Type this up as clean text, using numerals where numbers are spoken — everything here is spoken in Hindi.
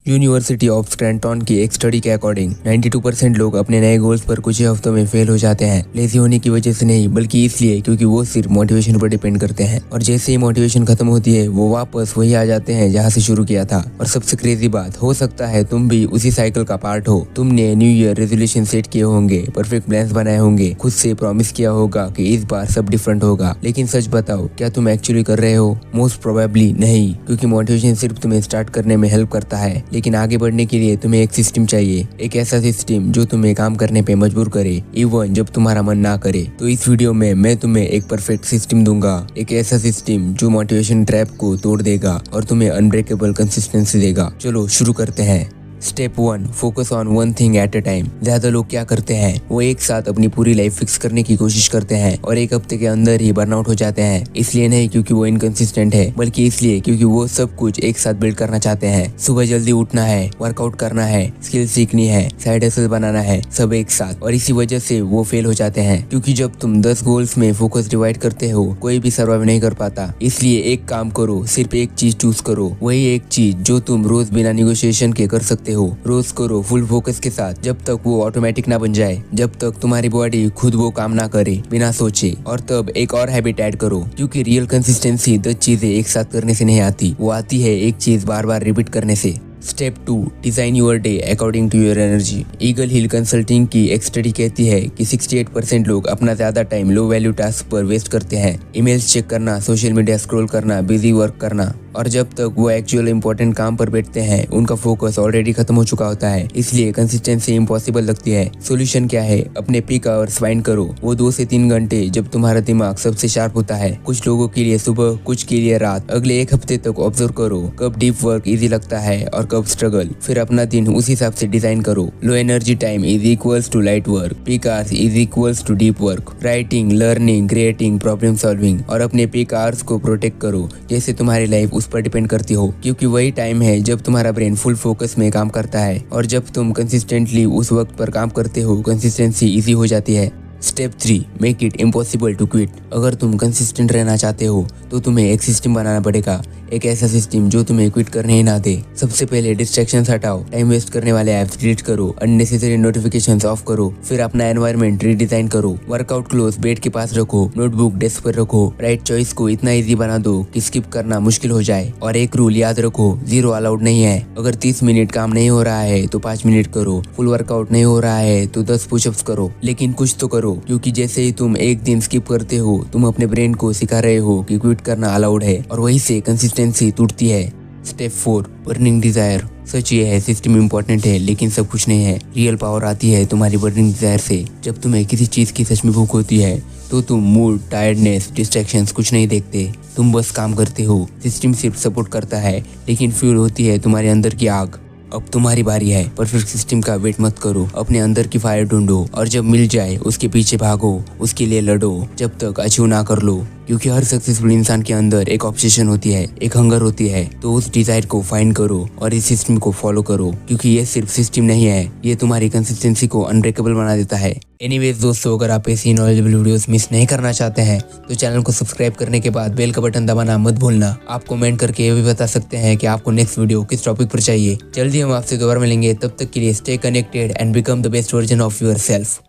यूनिवर्सिटी ऑफ स्क्रैटन की एक स्टडी के अकॉर्डिंग 92% लोग अपने नए गोल्स पर कुछ ही हफ्तों में फेल हो जाते हैं। लेजी होने की वजह से नहीं, बल्कि इसलिए क्योंकि वो सिर्फ मोटिवेशन पर डिपेंड करते हैं और जैसे ही मोटिवेशन खत्म होती है वो वापस वही आ जाते हैं जहाँ से शुरू किया था। और सबसे क्रेजी बात, हो सकता है तुम भी उसी साइकिल का पार्ट हो। तुमने न्यू ईयर रेजोल्यूशन सेट किए होंगे, परफेक्ट प्लान्स बनाए होंगे, खुद से प्रॉमिस किया होगा कि इस बार सब डिफरेंट होगा, लेकिन सच बताओ क्या तुम एक्चुअली कर रहे हो? मोस्ट प्रोबेबली नहीं, क्योंकि मोटिवेशन सिर्फ तुम्हें स्टार्ट करने में हेल्प करता है, लेकिन आगे बढ़ने के लिए तुम्हें एक सिस्टम चाहिए, एक ऐसा सिस्टम जो तुम्हें काम करने पे मजबूर करे इवन जब तुम्हारा मन ना करे। तो इस वीडियो में मैं तुम्हें एक परफेक्ट सिस्टम दूंगा, एक ऐसा सिस्टम जो मोटिवेशन ट्रैप को तोड़ देगा और तुम्हें अनब्रेकेबल कंसिस्टेंसी देगा। चलो शुरू करते हैं। Step 1, focus on one thing at a time. ज्यादा लोग क्या करते हैं, वो एक साथ अपनी पूरी लाइफ फिक्स करने की कोशिश करते हैं और एक हफ्ते के अंदर ही बर्नआउट हो जाते हैं। इसलिए नहीं क्योंकि वो इनकंसिस्टेंट है, बल्कि इसलिए क्योंकि वो सब कुछ एक साथ बिल्ड करना चाहते हैं। सुबह जल्दी उठना है, वर्कआउट करना है, स्किल सीखनी है, साइड हसल बनाना है, सब एक साथ। और इसी वजह से वो फेल हो जाते हैं, क्योंकि जब तुम 10 गोल्स में फोकस डिवाइड करते हो कोई भी सर्वाइव नहीं कर पाता। इसलिए एक काम करो, सिर्फ एक चीज चूज करो, वही एक चीज जो तुम रोज बिना निगोशिएशन के कर सकते हो। रोज करो फुल फोकस के साथ, जब तक वो ऑटोमेटिक ना बन जाए, जब तक तुम्हारी बॉडी खुद वो काम ना करे बिना सोचे। और तब एक और हैबिट ऐड करो, क्योंकि रियल कंसिस्टेंसी 10 चीजें एक साथ करने से नहीं आती, वो आती है एक चीज बार बार रिपीट करने से। Step 2, design your day according to your energy. Eagle Hill Consulting की एक स्टडी कहती है कि 68% लोग अपना ज्यादा टाइम लो वैल्यू टास्क पर वेस्ट करते हैं। ईमेल्स चेक करना, सोशल मीडिया स्क्रॉल करना, बिजी वर्क करना, और जब तक वो एक्चुअल इंपॉर्टेंट काम पर बैठते हैं उनका फोकस ऑलरेडी खत्म हो चुका होता है। इसलिए कंसिस्टेंसी इम्पॉसिबल लगती है। सोल्यूशन क्या है? अपने पीक आवर्स फाइंड करो, वो 2 से 3 घंटे जब तुम्हारा दिमाग सबसे शार्प होता है। कुछ लोगों के लिए सुबह, कुछ के लिए रात। अगले एक हफ्ते तक ऑब्जर्व करो कब डीप वर्क इजी लगता है और कब स्ट्रगल। फिर अपना दिन उस हिसाब से डिजाइन करो। Low energy time is equals to light work, peak hours is equals to deep work, writing, learning, creating, problem solving. और अपने पीक आवर्स को प्रोटेक्ट करो जैसे तुम्हारी लाइफ उस पर डिपेंड करती हो, क्योंकि वही टाइम है जब तुम्हारा ब्रेन फुल फोकस में काम करता है। और जब तुम कंसिस्टेंटली उस वक्त पर काम करते हो कंसिस्टेंसी इजी हो जाती है। Step 3, make it impossible to quit. अगर तुम कंसिस्टेंट रहना चाहते हो तो तुम्हें एक सिस्टम बनाना पड़ेगा, एक ऐसा सिस्टम जो तुम्हें क्विट करने ही ना दे। सबसे पहले डिस्ट्रैक्शंस हटाओ, टाइम वेस्ट करने वाले ऐप्स डिलीट करो, अननेसेसरी नोटिफिकेशंस ऑफ करो। फिर अपना एनवायरनमेंट रीडिजाइन करो, वर्कआउट क्लोथ बेड के पास रखो, नोटबुक डेस्क पर रखो। राइट चॉइस को इतना इजी बना दो कि स्किप करना मुश्किल हो जाए। और एक रूल याद रखो, 0 अलाउड नहीं है। अगर 30 मिनट काम नहीं हो रहा है तो 5 मिनट करो, फुल वर्कआउट नहीं हो रहा है तो 10 पुशअप्स करो, लेकिन कुछ तो करो, क्योंकि जैसे ही तुम एक दिन स्किप करते हो तुम अपने ब्रेन को सिखा रहे हो कि क्विट करना अलाउड है, और वहीं से कंसिस्टेंसी टूटती है। Step 4, burning desire. सच ये है, सिस्टम इम्पोर्टेंट है लेकिन सब कुछ नहीं है। रियल पावर आती है तुम्हारी बर्निंग डिजायर से। जब तुम्हें किसी चीज की सच में भूख होती है तो तुम मूड, टायर्डनेस, डिस्ट्रैक्शंस कुछ नहीं देखते, तुम बस काम करते हो। सिस्टम सिर्फ सपोर्ट करता है, लेकिन फ्यूल होती है तुम्हारे अंदर की आग। अब तुम्हारी बारी है। परफेक्ट सिस्टम का वेट मत करो, अपने अंदर की फायर ढूंढो और जब मिल जाए उसके पीछे भागो, उसके लिए लड़ो जब तक अचीव ना कर लो। क्योंकि हर सक्सेसफुल इंसान के अंदर एक ऑब्सेशन होती है, एक हंगर होती है। तो उस डिजायर को फाइंड करो और इस सिस्टम को फॉलो करो, क्योंकि ये सिर्फ सिस्टम नहीं है, ये तुम्हारी कंसिस्टेंसी को अनब्रेकेबल बना देता है। एनीवेज दोस्तों, अगर आप ऐसी नॉलेजेबल वीडियोस मिस नहीं करना चाहते हैं तो चैनल को सब्सक्राइब करने के बाद बेल का बटन दबाना मत भूलना। आप कमेंट करके ये भी बता सकते हैं कि आपको नेक्स्ट वीडियो किस टॉपिक पर चाहिए। जल्दी हम आपसे दोबारा मिलेंगे, तब तक के लिए stay connected and become the best version of your self.